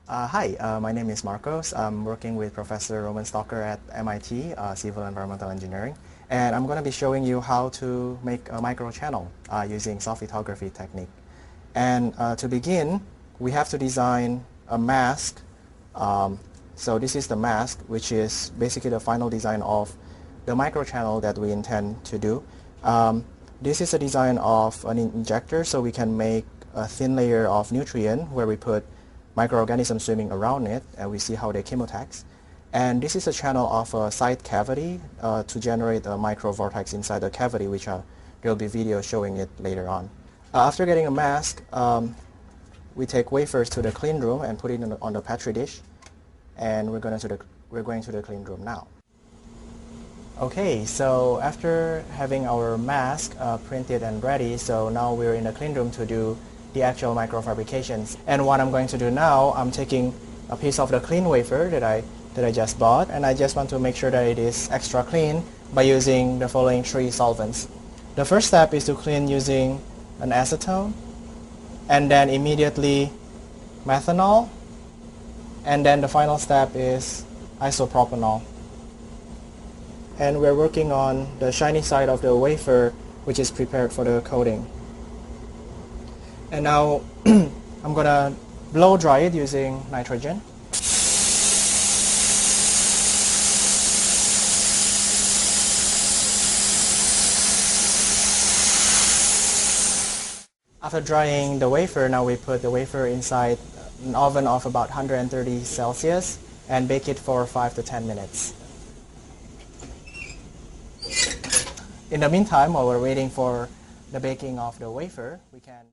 Hi, my name is Marcos. I'm working with Professor Roman Stalker at MIT, Civil Environmental Engineering, and I'm going to be showing you how to make a microchannel using soft lithography technique. And to begin, we have to design a mask. So this is the mask, which is basically the final design of the microchannel that we intend to do. This is a design of an injector, so we can make a thin layer of nutrient where we put microorganisms swimming around it, and we see how they chemotax. And this is a channel of a side cavity to generate a micro vortex inside the cavity, which there will be video showing it later on. After getting a mask, we take wafers to the clean room and put it on the Petri dish, and we're going to the clean room now. Okay, so after having our mask printed and ready, so now we're in the clean room to do the actual microfabrications. And what I'm going to do now, I'm taking a piece of the clean wafer that I just bought, and I just want to make sure that it is extra clean by using the following 3 solvents. The first step is to clean using an acetone, and then immediately methanol, and then the final step is isopropanol. And we're working on the shiny side of the wafer, which is prepared for the coating. And now I'm going to blow dry it using nitrogen. After drying the wafer, now we put the wafer inside an oven of about 130 Celsius and bake it for 5 to 10 minutes. In the meantime, while we're waiting for the baking of the wafer, we can